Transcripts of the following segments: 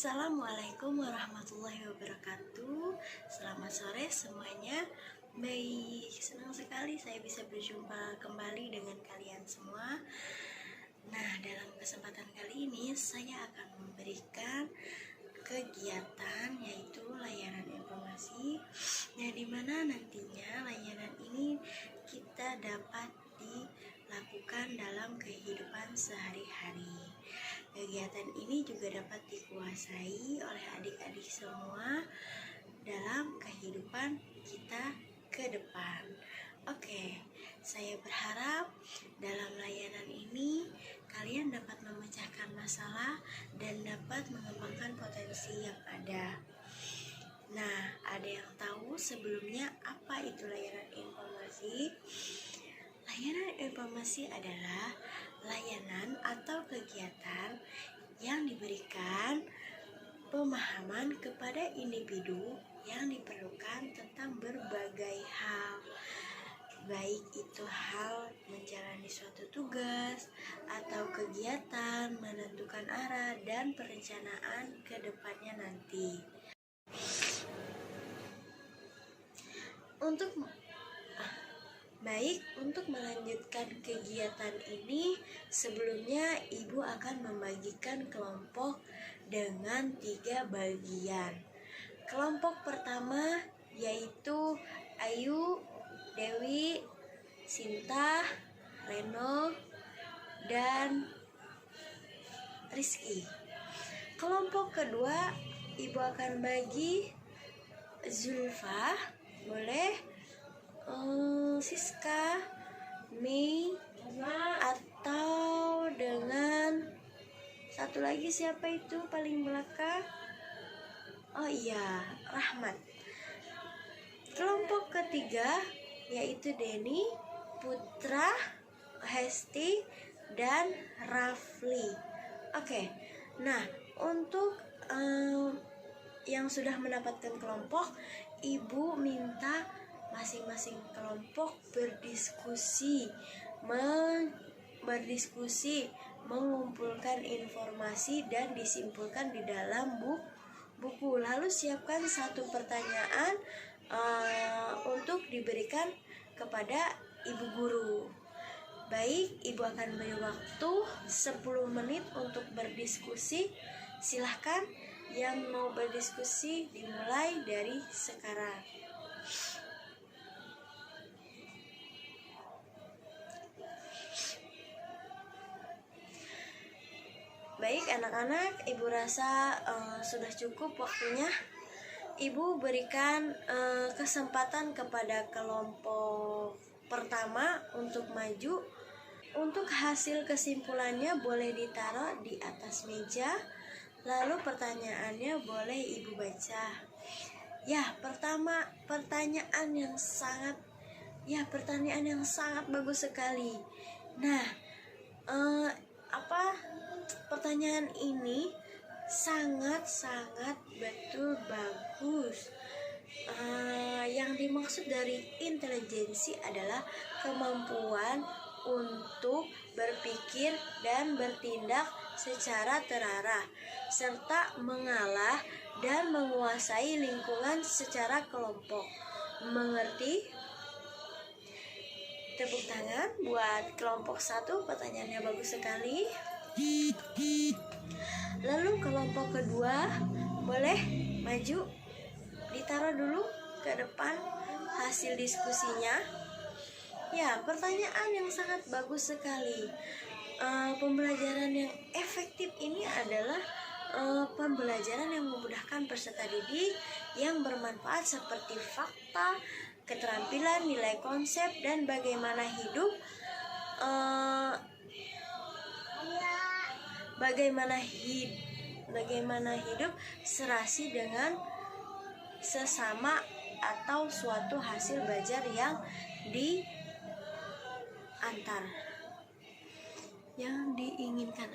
Assalamualaikum warahmatullahi wabarakatuh. Selamat sore semuanya. Baik, senang sekali saya bisa berjumpa kembali dengan kalian semua. Nah, dalam kesempatan kali ini saya akan memberikan kegiatan yaitu layanan informasi. Nah, dimana nantinya layanan ini kita dapat dilakukan dalam kehidupan sehari-hari. Kegiatan ini juga dapat dikuasai oleh adik-adik semua dalam kehidupan kita ke depan. Oke, saya berharap dalam layanan ini kalian dapat memecahkan masalah dan dapat mengembangkan potensi yang ada. Nah, ada yang tahu sebelumnya apa itu layanan informasi? Layanan informasi adalah layanan atau kegiatan yang diberikan pemahaman kepada individu yang diperlukan tentang berbagai hal, baik itu hal menjalani suatu tugas atau kegiatan, menentukan arah dan perencanaan ke depannya nanti. Untuk melanjutkan kegiatan ini, sebelumnya Ibu akan membagikan kelompok dengan 3 bagian. Kelompok pertama yaitu Ayu, Dewi, Sinta, Reno, dan Rizky. Kelompok kedua Ibu akan bagi Zulfa, boleh, Siska, Mei, atau dengan satu lagi siapa itu paling belakang? Oh iya, Rahmat. Kelompok ketiga yaitu Denny, Putra, Hesti, dan Rafli. Oke, nah untuk yang sudah mendapatkan kelompok, Ibu minta masing-masing kelompok berdiskusi, mengumpulkan informasi dan disimpulkan di dalam buku. Lalu siapkan satu pertanyaan untuk diberikan kepada ibu guru. Baik, Ibu akan beri waktu 10 menit untuk berdiskusi. Silahkan yang mau berdiskusi dimulai dari sekarang. Baik anak-anak, Ibu rasa sudah cukup waktunya. Ibu berikan kesempatan kepada kelompok pertama untuk maju. Untuk hasil kesimpulannya boleh ditaruh di atas meja. Lalu pertanyaannya boleh Ibu baca. Ya, pertama pertanyaan yang sangat bagus sekali. Nah, pertanyaan ini sangat betul bagus. Yang dimaksud dari intelijensi adalah kemampuan untuk berpikir dan bertindak secara terarah, serta mengalah dan menguasai lingkungan secara kelompok. Mengerti? Tepuk tangan buat kelompok 1, pertanyaannya bagus sekali. Lalu kelompok kedua boleh maju, ditaruh dulu ke depan hasil diskusinya. Ya, pertanyaan yang sangat bagus sekali. Pembelajaran yang efektif ini adalah pembelajaran yang memudahkan peserta didik, yang bermanfaat seperti fakta, keterampilan, nilai konsep, dan bagaimana hidup serasi dengan sesama atau suatu hasil belajar yang diinginkan.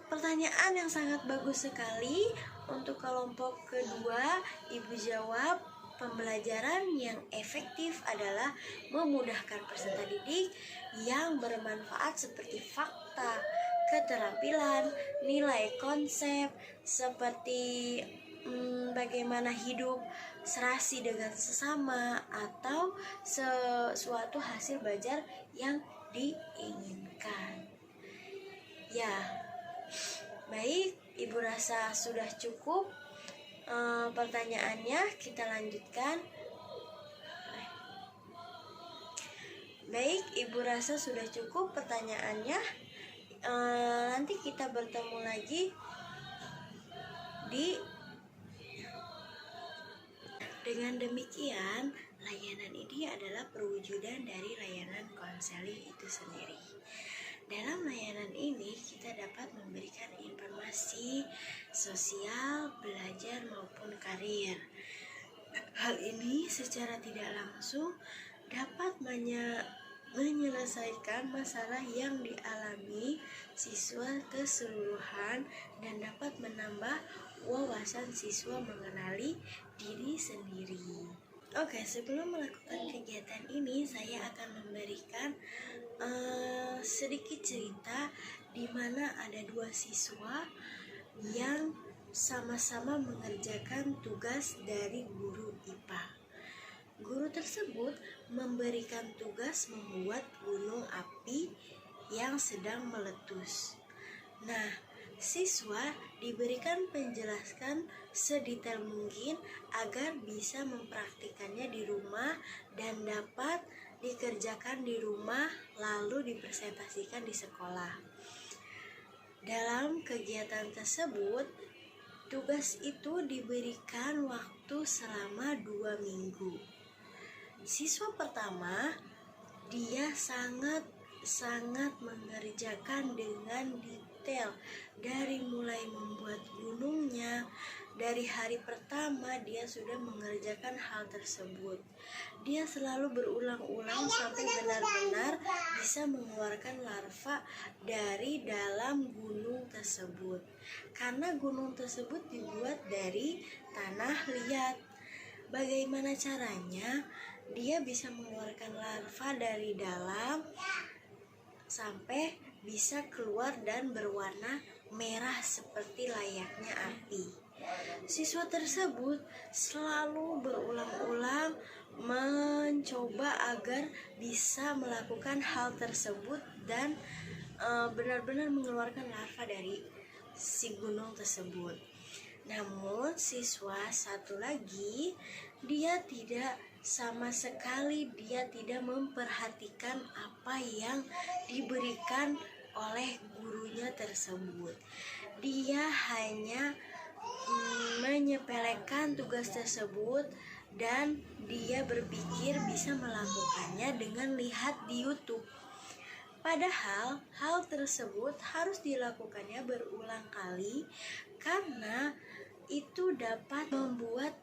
Pertanyaan yang sangat bagus sekali. Untuk kelompok kedua, Ibu jawab Pembelajaran yang efektif adalah memudahkan peserta didik yang bermanfaat seperti fakta, keterampilan, nilai konsep, seperti bagaimana hidup serasi dengan sesama atau sesuatu hasil belajar yang diinginkan. Ya, baik, Ibu rasa sudah cukup pertanyaannya. Kita lanjutkan. Baik, Ibu rasa sudah cukup pertanyaannya. Nanti kita bertemu lagi dengan demikian, layanan ini adalah perwujudan dari layanan konseling itu sendiri. Dalam layanan ini kita dapat memberikan informasi sosial, belajar maupun karir. Hal ini secara tidak langsung dapat menyelesaikan masalah yang dialami siswa keseluruhan dan dapat menambah wawasan siswa mengenali diri sendiri. Oke, sebelum melakukan kegiatan ini saya akan memberikan sedikit cerita di mana ada dua siswa yang sama-sama mengerjakan tugas dari guru IPA. Guru tersebut memberikan tugas membuat gunung api yang sedang meletus. Nah, siswa diberikan penjelasan sedetail mungkin agar bisa mempraktikannya di rumah dan dapat dikerjakan di rumah lalu dipresentasikan di sekolah. Dalam kegiatan tersebut, tugas itu diberikan waktu selama 2 minggu. Siswa pertama, dia sangat mengerjakan dengan detail dari mulai membuat gunungnya. Dari hari pertama dia sudah mengerjakan hal tersebut. Dia selalu berulang-ulang sampai benar-benar bisa mengeluarkan larva dari dalam gunung tersebut. Karena gunung tersebut dibuat dari tanah liat. Bagaimana caranya? Dia bisa mengeluarkan larva dari dalam sampai bisa keluar dan berwarna merah seperti layaknya api. Siswa tersebut selalu berulang-ulang mencoba agar bisa melakukan hal tersebut dan benar-benar mengeluarkan larva dari si gunung tersebut. Namun siswa satu lagi, dia tidak sama sekali tidak memperhatikan apa yang diberikan oleh gurunya tersebut. Dia hanya menyepelekan tugas tersebut dan dia berpikir bisa melakukannya dengan lihat di YouTube. Padahal hal tersebut harus dilakukannya berulang kali karena itu dapat membuat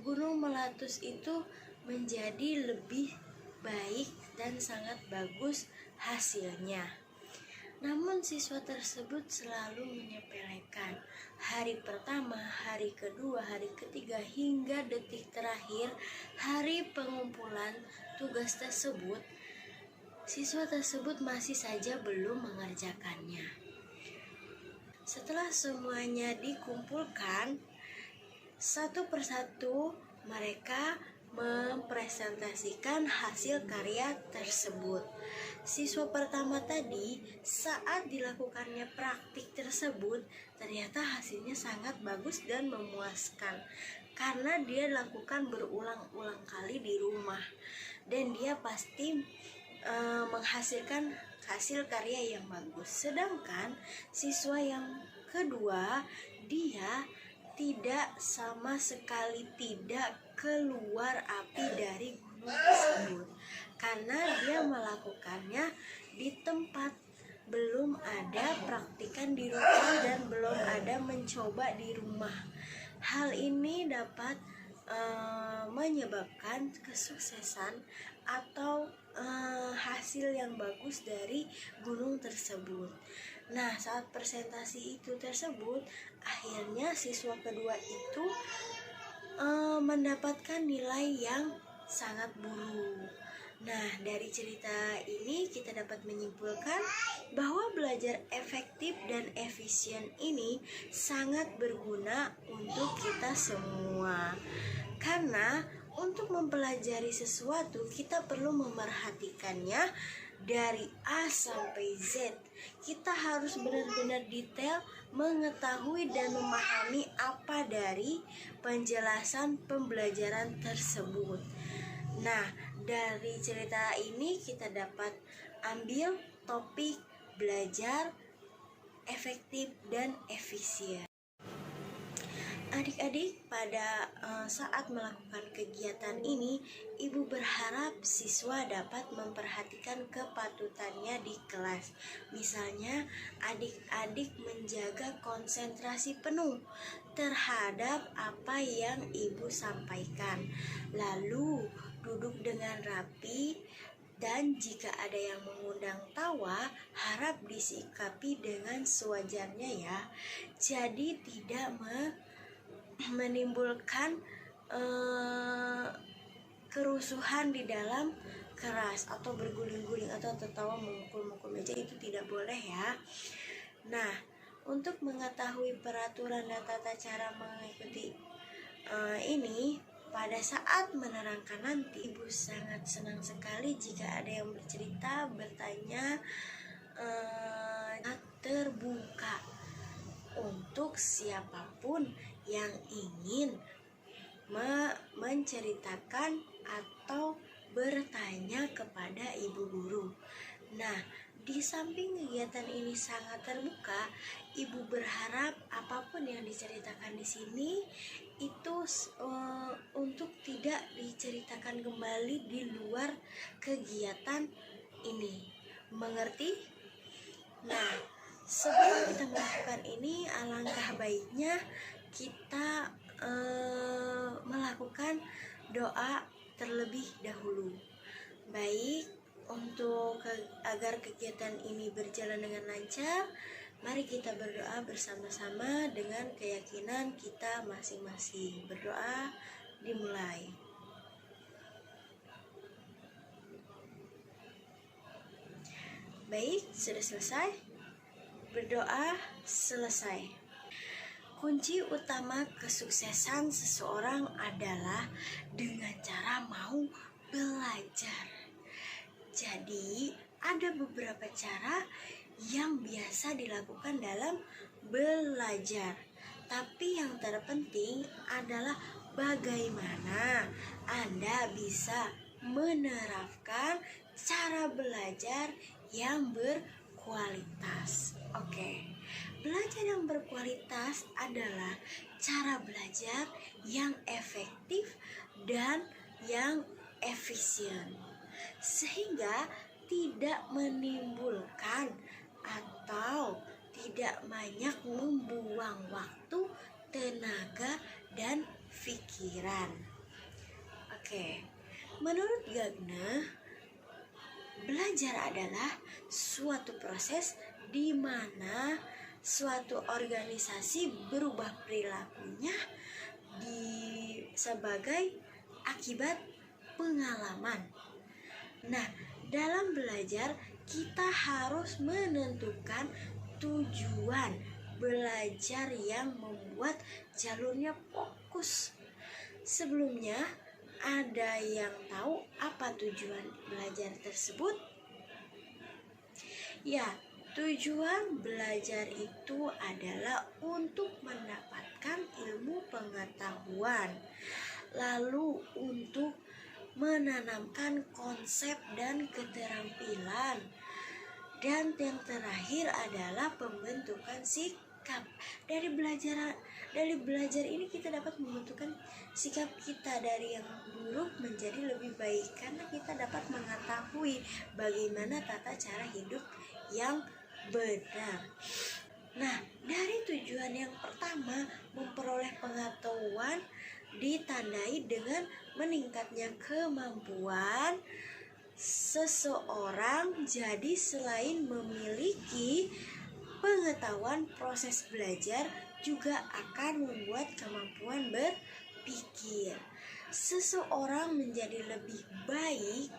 gunung meletus itu menjadi lebih baik dan sangat bagus hasilnya. Namun siswa tersebut selalu menyepelekan. Hari pertama, hari kedua, hari ketiga hingga detik terakhir hari pengumpulan tugas tersebut, siswa tersebut masih saja belum mengerjakannya. Setelah semuanya dikumpulkan, satu persatu mereka mempresentasikan hasil karya tersebut. Siswa pertama tadi saat dilakukannya praktik tersebut ternyata hasilnya sangat bagus dan memuaskan karena dia lakukan berulang-ulang kali di rumah dan dia pasti menghasilkan hasil karya yang bagus. Sedangkan siswa yang kedua, dia tidak sama sekali tidak keluar api dari gunung tersebut karena dia melakukannya di tempat, belum ada praktikan di rumah dan belum ada mencoba di rumah. Hal ini dapat menyebabkan kesuksesan atau hasil yang bagus dari gunung tersebut. Nah, saat presentasi itu tersebut, akhirnya siswa kedua itu mendapatkan nilai yang sangat buruk. Nah, dari cerita ini kita dapat menyimpulkan bahwa belajar efektif dan efisien ini sangat berguna untuk kita semua. Karena untuk mempelajari sesuatu kita perlu memerhatikannya dari A sampai Z. Kita harus benar-benar detail mengetahui dan memahami apa dari penjelasan pembelajaran tersebut. Nah, dari cerita ini kita dapat ambil topik belajar efektif dan efisien. Adik-adik, pada saat melakukan kegiatan ini, Ibu berharap siswa dapat memperhatikan kepatutannya di kelas. Misalnya, adik-adik menjaga konsentrasi penuh terhadap apa yang Ibu sampaikan. Lalu, duduk dengan rapi, dan jika ada yang mengundang tawa, harap disikapi dengan sewajarnya ya. Jadi tidak menimbulkan kerusuhan di dalam kelas atau berguling-guling atau tertawa memukul-mukul meja, itu tidak boleh ya. Nah, untuk mengetahui peraturan dan tata cara mengikuti ini, pada saat menerangkan nanti, Ibu sangat senang sekali jika ada yang bercerita, bertanya, terbuka untuk siapapun yang ingin menceritakan atau bertanya kepada Ibu Guru. Nah, di samping kegiatan ini sangat terbuka, Ibu berharap apapun yang diceritakan di sini itu untuk tidak diceritakan kembali di luar kegiatan ini. Mengerti? Nah, sebelum kita melakukan ini, alangkah baiknya kita melakukan doa terlebih dahulu. Baik, untuk agar kegiatan ini berjalan dengan lancar, mari kita berdoa bersama-sama dengan keyakinan kita masing-masing. Berdoa dimulai. Baik, sudah selesai. Berdoa selesai. Kunci utama kesuksesan seseorang adalah dengan cara mau belajar. Jadi, ada beberapa cara yang biasa dilakukan dalam belajar. Tapi yang terpenting adalah bagaimana Anda bisa menerapkan cara belajar yang berkualitas. Oke. Belajar yang berkualitas adalah cara belajar yang efektif dan yang efisien, sehingga tidak menimbulkan atau tidak banyak membuang waktu, tenaga, dan pikiran. Oke, menurut Gagner, belajar adalah suatu proses di mana suatu organisasi berubah perilakunya sebagai akibat pengalaman. Nah, dalam belajar kita harus menentukan tujuan belajar yang membuat jalurnya fokus. Sebelumnya, ada yang tahu apa tujuan belajar tersebut? Ya, tujuan belajar itu adalah untuk mendapatkan ilmu pengetahuan, lalu untuk menanamkan konsep dan keterampilan, dan yang terakhir adalah pembentukan sikap. Dari belajar ini kita dapat membentukkan sikap kita dari yang buruk menjadi lebih baik, karena kita dapat mengetahui bagaimana tata cara hidup yang benar. Nah, dari tujuan yang pertama, memperoleh pengetahuan ditandai dengan meningkatnya kemampuan seseorang. Jadi selain memiliki pengetahuan, proses belajar juga akan membuat kemampuan bertambah. berpikir. Seseorang menjadi lebih baik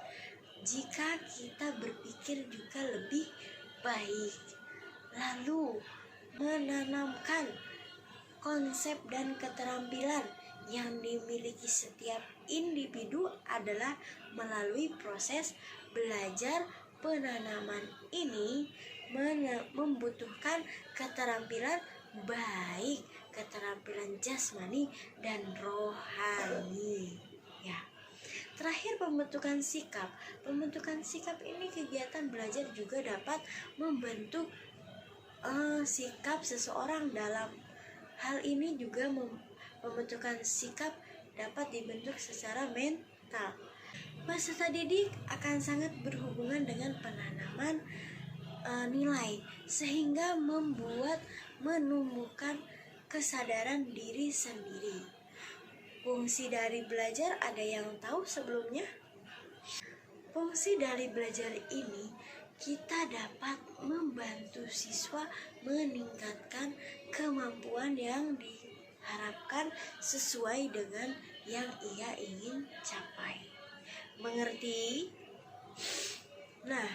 jika kita berpikir juga lebih baik. Lalu menanamkan konsep dan keterampilan yang dimiliki setiap individu adalah melalui proses belajar. Penanaman ini membutuhkan keterampilan baik, keterampilan jasmani dan rohani. Ya. Terakhir, pembentukan sikap. Pembentukan sikap ini kegiatan belajar juga dapat membentuk sikap seseorang. Dalam hal ini juga pembentukan sikap dapat dibentuk secara mental. Peserta didik akan sangat berhubungan dengan penanaman nilai, sehingga menumbuhkan kesadaran diri sendiri. Fungsi dari belajar ada yang tahu sebelumnya? Fungsi dari belajar ini, kita dapat membantu siswa meningkatkan kemampuan yang diharapkan sesuai dengan yang ia ingin capai. Mengerti? Nah,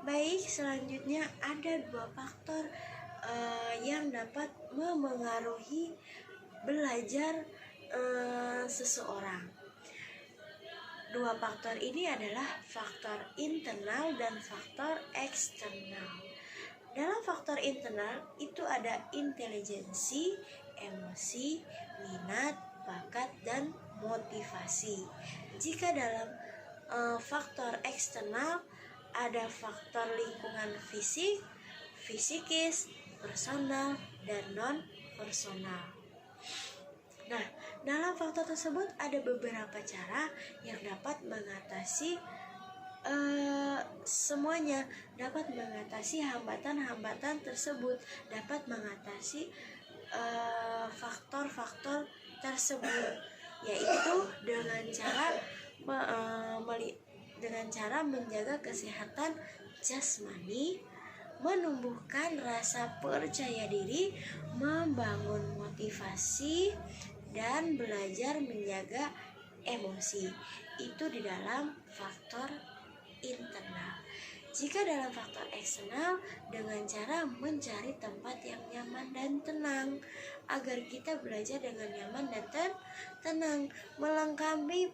baik, selanjutnya ada 2 faktor yang dapat memengaruhi belajar seseorang. 2 faktor ini adalah faktor internal dan faktor eksternal. Dalam faktor internal itu ada intelijensi, emosi, minat, bakat, dan motivasi. Jika dalam faktor eksternal ada faktor lingkungan fisik, fisikis, personal, dan non-personal. Nah, dalam faktor tersebut ada beberapa cara yang dapat mengatasi semuanya, dapat mengatasi hambatan-hambatan tersebut, dapat mengatasi faktor-faktor tersebut, yaitu dengan cara menjaga kesehatan jasmani, menumbuhkan rasa percaya diri, membangun motivasi, dan belajar menjaga emosi. Itu di dalam faktor internal. Jika dalam faktor eksternal, dengan cara mencari tempat yang nyaman dan tenang, agar kita belajar dengan nyaman dan tenang, melengkapi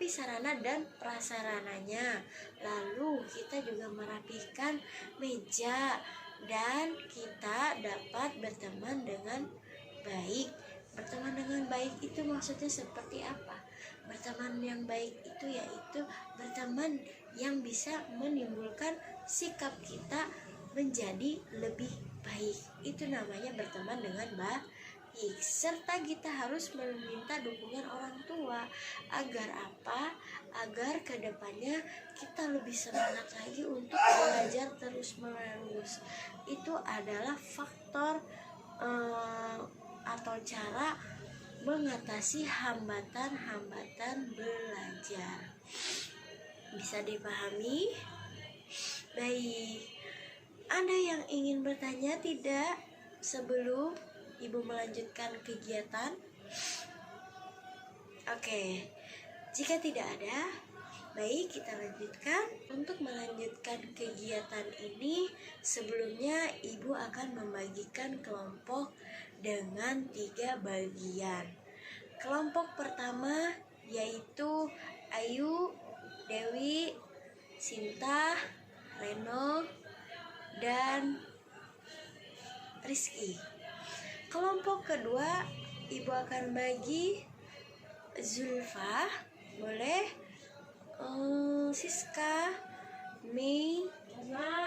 sarana dan prasarananya. Lalu kita juga merapikan meja, dan kita dapat berteman dengan baik. Berteman dengan baik itu maksudnya seperti apa? Berteman yang baik itu yaitu berteman yang bisa menimbulkan sikap kita menjadi lebih baik. Itu namanya berteman dengan baik. Serta kita harus meminta dukungan orang tua. Agar apa? Agar kedepannya kita lebih semangat lagi untuk belajar terus menerus. Itu adalah faktor atau cara mengatasi hambatan-hambatan belajar. Bisa dipahami? Baik. Ada yang ingin bertanya tidak sebelum Ibu melanjutkan kegiatan? Oke. Jika tidak ada, baik, kita lanjutkan. Untuk melanjutkan kegiatan ini, sebelumnya Ibu akan membagikan kelompok dengan 3 bagian. Kelompok pertama yaitu Ayu, Dewi, Sinta, Reno, dan Rizky. Kelompok kedua Ibu akan bagi Zulfa, boleh, Siska, Mei,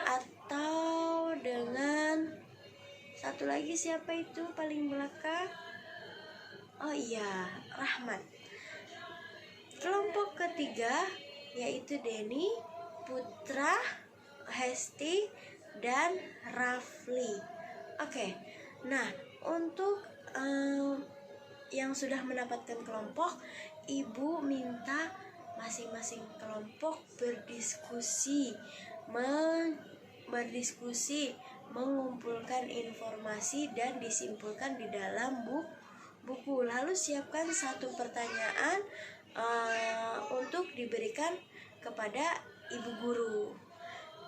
atau dengan satu lagi, siapa itu paling belakang? Oh iya, Rahmat. Kelompok ketiga yaitu Denny, Putra, Hesti, dan Rafli. Oke. Nah, untuk yang sudah mendapatkan kelompok, Ibu minta masing-masing kelompok berdiskusi, mengumpulkan informasi dan disimpulkan di dalam buku. Lalu siapkan satu pertanyaan untuk diberikan kepada ibu guru.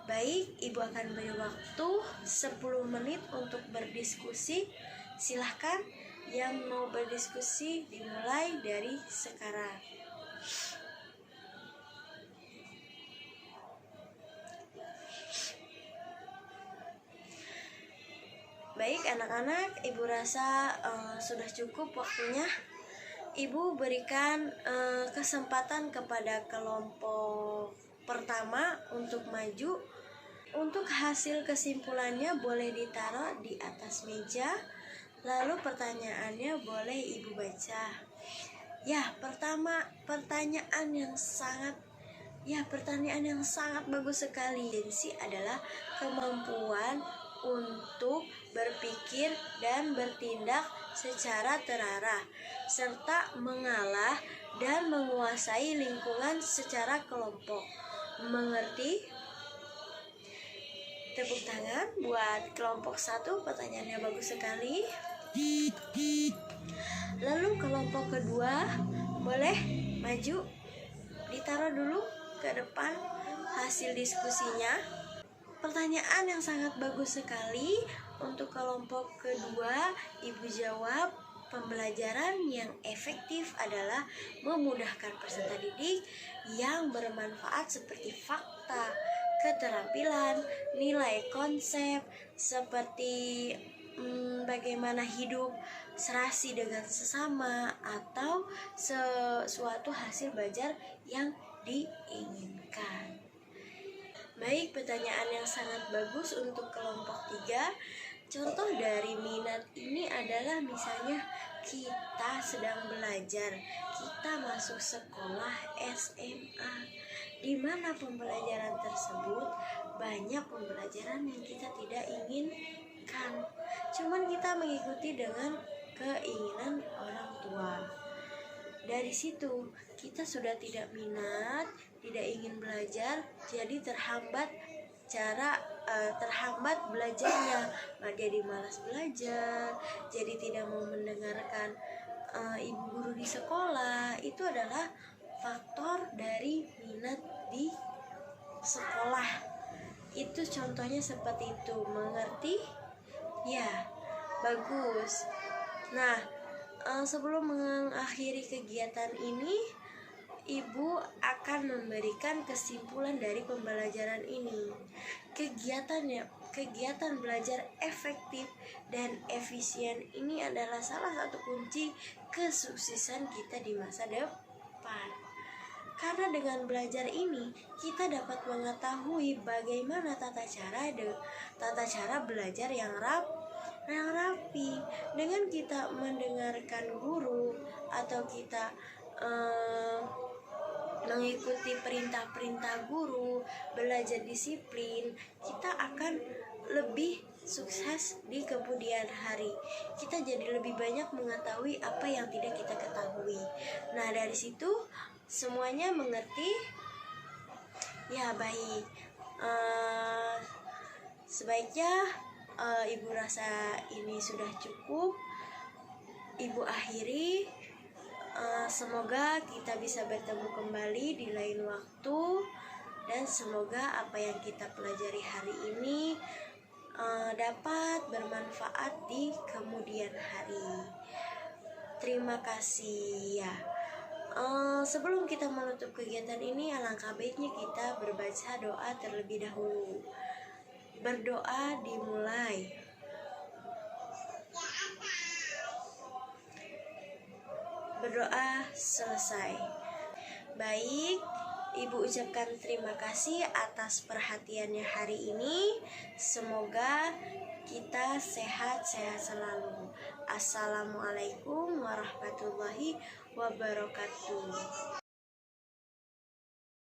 Baik, ibu akan beri waktu 10 menit untuk berdiskusi. Silahkan yang mau berdiskusi dimulai dari sekarang. Baik anak-anak, ibu rasa sudah cukup waktunya. Ibu berikan kesempatan kepada kelompok pertama untuk maju. Untuk hasil kesimpulannya boleh ditaruh di atas meja. Lalu pertanyaannya boleh ibu baca. Ya, pertanyaan yang sangat bagus sekali. Kompetensi adalah kemampuan untuk berpikir dan bertindak secara terarah, serta mengalah dan menguasai lingkungan secara kelompok. Mengerti? Tepuk tangan buat kelompok 1, pertanyaannya bagus sekali. Lalu kelompok kedua boleh maju, ditaruh dulu ke depan hasil diskusinya. Pertanyaan yang sangat bagus sekali. Untuk kelompok kedua, ibu jawab, pembelajaran yang efektif adalah memudahkan peserta didik yang bermanfaat seperti fakta, keterampilan, nilai konsep, seperti bagaimana hidup serasi dengan sesama, atau sesuatu hasil belajar yang diinginkan. Baik, pertanyaan yang sangat bagus untuk kelompok 3. Contoh dari minat ini adalah misalnya kita sedang belajar, kita masuk sekolah SMA, di mana pembelajaran tersebut banyak pembelajaran yang kita tidak inginkan. Cuman kita mengikuti dengan keinginan orang tua. Dari situ kita sudah tidak minat, tidak ingin belajar, jadi terhambat belajarnya, jadi malas belajar, jadi tidak mau mendengarkan ibu guru di sekolah. Itu adalah faktor dari minat di sekolah. Itu contohnya seperti itu. Mengerti? Ya, bagus. Nah, sebelum mengakhiri kegiatan ini, ibu akan memberikan kesimpulan dari pembelajaran ini. Kegiatan belajar efektif dan efisien ini adalah salah satu kunci kesuksesan kita di masa depan. Karena dengan belajar ini, kita dapat mengetahui bagaimana tata cara belajar yang rapi. Dengan kita mendengarkan guru atau kita mengikuti perintah-perintah guru, belajar disiplin, kita akan lebih sukses di kemudian hari. Kita jadi lebih banyak mengetahui apa yang tidak kita ketahui. Nah, dari situ semuanya mengerti? Ya, baik. Sebaiknya ibu rasa ini sudah cukup. Ibu akhiri. Semoga kita bisa bertemu kembali di lain waktu, dan semoga apa yang kita pelajari hari ini dapat bermanfaat di kemudian hari. Terima kasih ya. Sebelum kita menutup kegiatan ini, alangkah baiknya kita berbaca doa terlebih dahulu. Berdoa dimulai. Berdoa selesai. Baik, ibu ucapkan terima kasih atas perhatiannya hari ini. Semoga kita sehat-sehat selalu. Assalamualaikum warahmatullahi wabarakatuh.